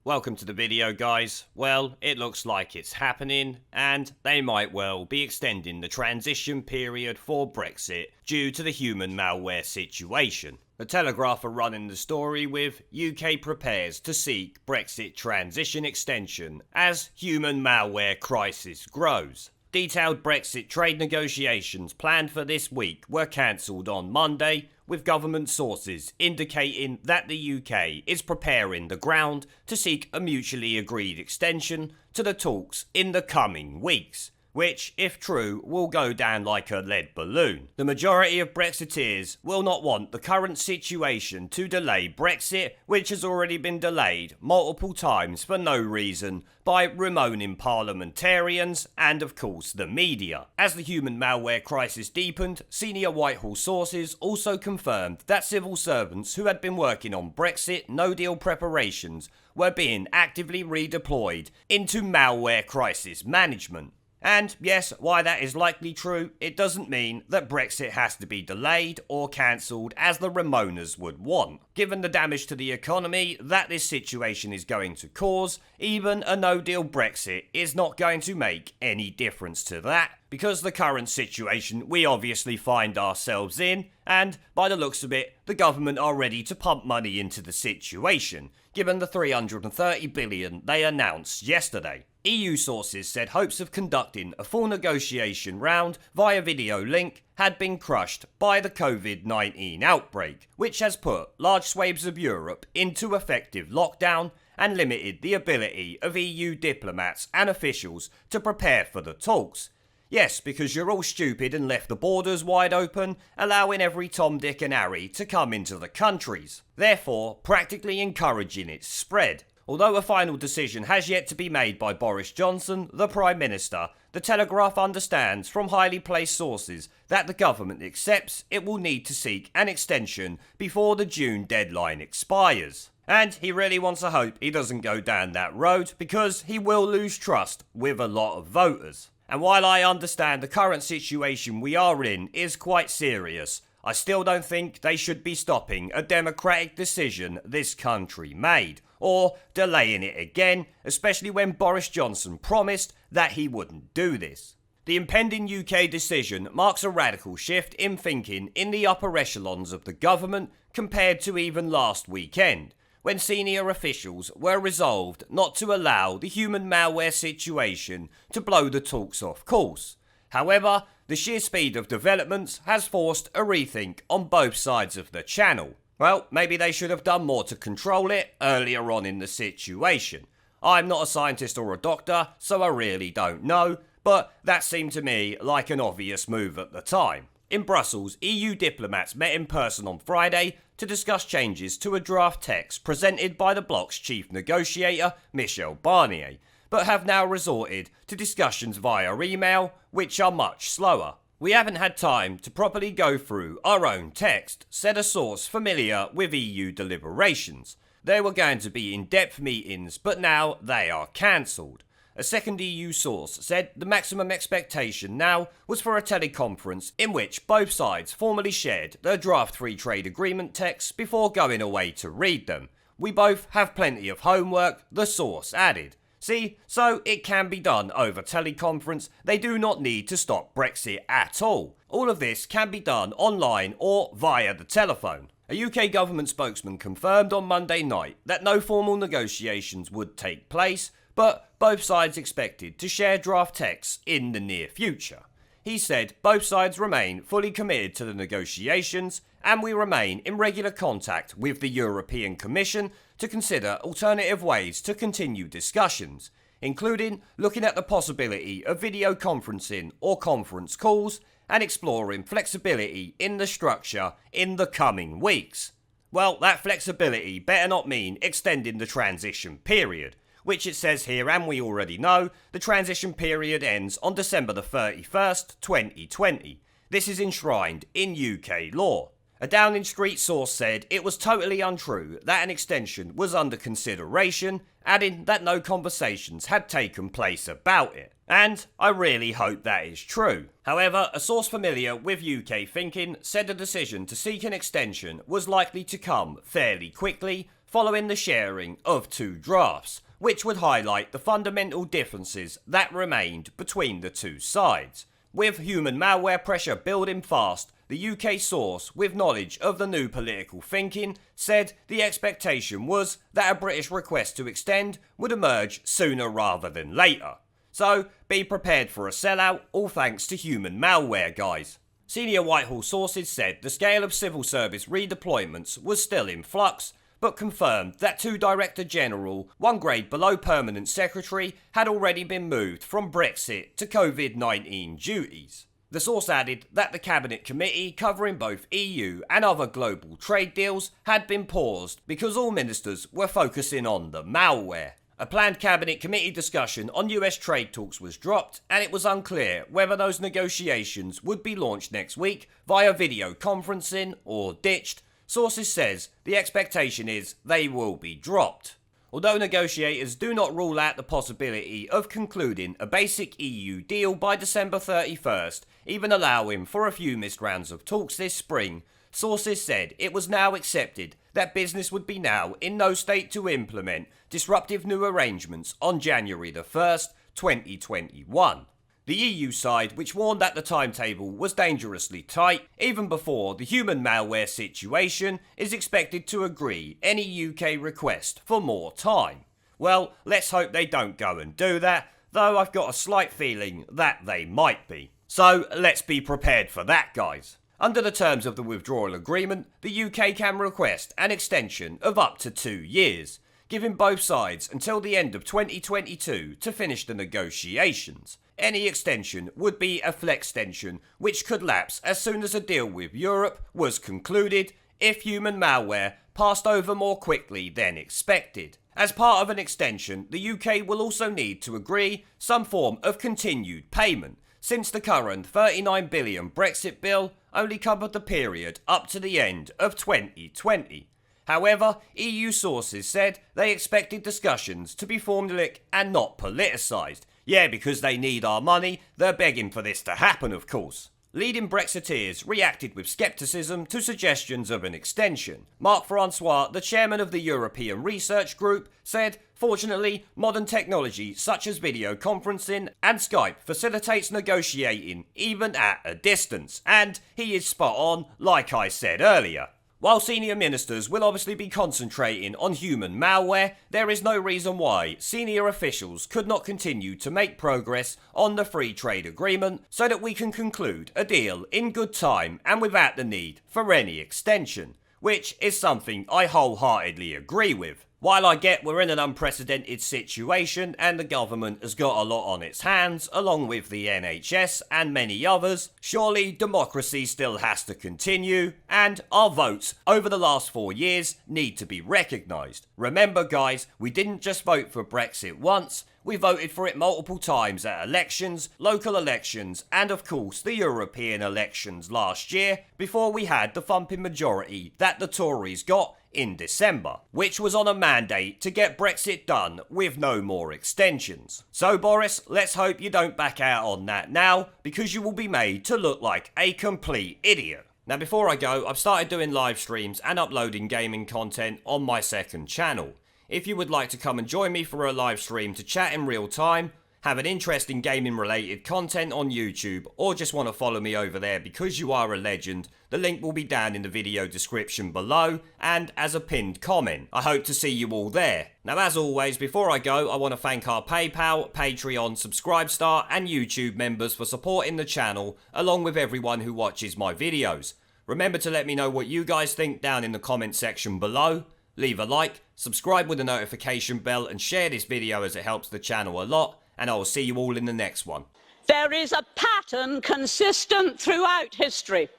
Welcome to the video, guys. Well, it looks like it's happening, and they might well be extending the transition period for Brexit due to the human malware situation. The Telegraph are running the story with UK prepares to seek Brexit transition extension as human malware crisis grows. Detailed Brexit trade negotiations planned for this week were cancelled on Monday, with government sources indicating that the UK is preparing the ground to seek a mutually agreed extension to the talks in the coming weeks, which, if true, will go down like a lead balloon. The majority of Brexiteers will not want the current situation to delay Brexit, which has already been delayed multiple times for no reason by Remoaning parliamentarians and, of course, the media. As the human malware crisis deepened, senior Whitehall sources also confirmed that civil servants who had been working on Brexit no-deal preparations were being actively redeployed into malware crisis management. And yes, while that is likely true, it doesn't mean that Brexit has to be delayed or cancelled as the Remoaners would want. Given the damage to the economy that this situation is going to cause, even a no-deal Brexit is not going to make any difference to that, because the current situation we obviously find ourselves in, and by the looks of it, the government are ready to pump money into the situation, given the 330 billion they announced yesterday. EU sources said hopes of conducting a full negotiation round via video link had been crushed by the COVID-19 outbreak, which has put large swathes of Europe into effective lockdown and limited the ability of EU diplomats and officials to prepare for the talks. Yes, because you're all stupid and left the borders wide open, allowing every Tom, Dick and Harry to come into the countries, therefore practically encouraging its spread. Although a final decision has yet to be made by Boris Johnson, the Prime Minister, the Telegraph understands from highly placed sources that the government accepts it will need to seek an extension before the June deadline expires. And he really wants to hope he doesn't go down that road, because he will lose trust with a lot of voters. And while I understand the current situation we are in is quite serious, I still don't think they should be stopping a democratic decision this country made, or delaying it again, especially when Boris Johnson promised that he wouldn't do this. The impending UK decision marks a radical shift in thinking in the upper echelons of the government compared to even last weekend, when senior officials were resolved not to allow the human malware situation to blow the talks off course. However, the sheer speed of developments has forced a rethink on both sides of the channel. Well, maybe they should have done more to control it earlier on in the situation. I'm not a scientist or a doctor, so I really don't know, but that seemed to me like an obvious move at the time. In Brussels, EU diplomats met in person on Friday to discuss changes to a draft text presented by the bloc's chief negotiator, Michel Barnier, but have now resorted to discussions via email, which are much slower. "We haven't had time to properly go through our own text," said a source familiar with EU deliberations. "There were going to be in-depth meetings, but now they are cancelled." A second EU source said the maximum expectation now was for a teleconference in which both sides formally shared their draft free trade agreement texts before going away to read them. "We both have plenty of homework," the source added. See, so it can be done over teleconference. They do not need to stop Brexit at all. All of this can be done online or via the telephone. A UK government spokesman confirmed on Monday night that no formal negotiations would take place, but both sides expected to share draft texts in the near future. He said both sides remain fully committed to the negotiations, and we remain in regular contact with the European Commission to consider alternative ways to continue discussions, including looking at the possibility of video conferencing or conference calls and exploring flexibility in the structure in the coming weeks. Well, that flexibility better not mean extending the transition period, which it says here, and we already know, the transition period ends on December the 31st, 2020. This is enshrined in UK law. A Downing Street source said it was totally untrue that an extension was under consideration, adding that no conversations had taken place about it. And I really hope that is true. However, a source familiar with UK thinking said the decision to seek an extension was likely to come fairly quickly, following the sharing of 2 drafts, which would highlight the fundamental differences that remained between the 2 sides. With human malware pressure building fast, the UK source with knowledge of the new political thinking said the expectation was that a British request to extend would emerge sooner rather than later. So be prepared for a sellout, all thanks to human malware, guys. Senior Whitehall sources said the scale of civil service redeployments was still in flux, but confirmed that 2 Director General, 1 grade below Permanent Secretary, had already been moved from Brexit to COVID-19 duties. The source added that the Cabinet Committee covering both EU and other global trade deals had been paused because all ministers were focusing on the malware. A planned Cabinet Committee discussion on US trade talks was dropped, and it was unclear whether those negotiations would be launched next week via video conferencing or ditched. Sources says the expectation is they will be dropped. Although negotiators do not rule out the possibility of concluding a basic EU deal by December 31st, even allowing for a few missed rounds of talks this spring, sources said it was now accepted that business would be now in no state to implement disruptive new arrangements on January the 1st, 2021. The EU side, which warned that the timetable was dangerously tight, even before the human malware situation, is expected to agree any UK request for more time. Well, let's hope they don't go and do that, though I've got a slight feeling that they might be. So let's be prepared for that, guys. Under the terms of the withdrawal agreement, the UK can request an extension of up to 2 years, giving both sides until the end of 2022 to finish the negotiations. Any extension would be a flextension, which could lapse as soon as a deal with Europe was concluded if human malware passed over more quickly than expected. As part of an extension, the UK will also need to agree some form of continued payment, since the current 39 billion Brexit bill only covered the period up to the end of 2020. However, EU sources said they expected discussions to be formulaic and not politicised. Yeah, because they need our money, they're begging for this to happen, of course. Leading Brexiteers reacted with scepticism to suggestions of an extension. Marc Francois, the chairman of the European Research Group, said, "Fortunately, modern technology such as video conferencing and Skype facilitates negotiating even at a distance." And he is spot on, like I said earlier. While senior ministers will obviously be concentrating on human malware, there is no reason why senior officials could not continue to make progress on the free trade agreement so that we can conclude a deal in good time and without the need for any extension, which is something I wholeheartedly agree with. While I get we're in an unprecedented situation and the government has got a lot on its hands, along with the NHS and many others, surely democracy still has to continue, and our votes over the last 4 years need to be recognised. Remember, guys, we didn't just vote for Brexit once, we voted for it multiple times at elections, local elections, and of course the European elections last year, before we had the thumping majority that the Tories got in December, which was on a mandate to get Brexit done with no more extensions. So Boris, let's hope you don't back out on that now, because you will be made to look like a complete idiot. Now before I go, I've started doing live streams and uploading gaming content on my second channel. If you would like to come and join me for a live stream to chat in real time, have an interest in gaming related content on YouTube, or just want to follow me over there because you are a legend, the link will be down in the video description below and as a pinned comment. I hope to see you all there. Now as always, before I go, I want to thank our PayPal, Patreon, Subscribestar and YouTube members for supporting the channel, along with everyone who watches my videos. Remember to let me know what you guys think down in the comment section below. Leave a like, subscribe with the notification bell and share this video as it helps the channel a lot. And I will see you all in the next one. There is a pattern consistent throughout history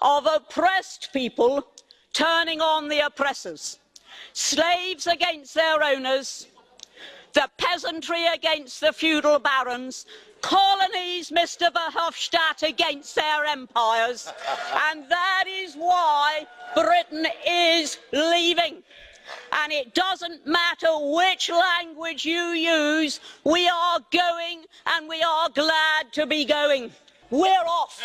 of oppressed people turning on the oppressors. Slaves against their owners, the peasantry against the feudal barons, colonies, Mr. Verhofstadt, against their empires. And that is why Britain is leaving. And it doesn't matter which language you use, we are going and we are glad to be going. We're off.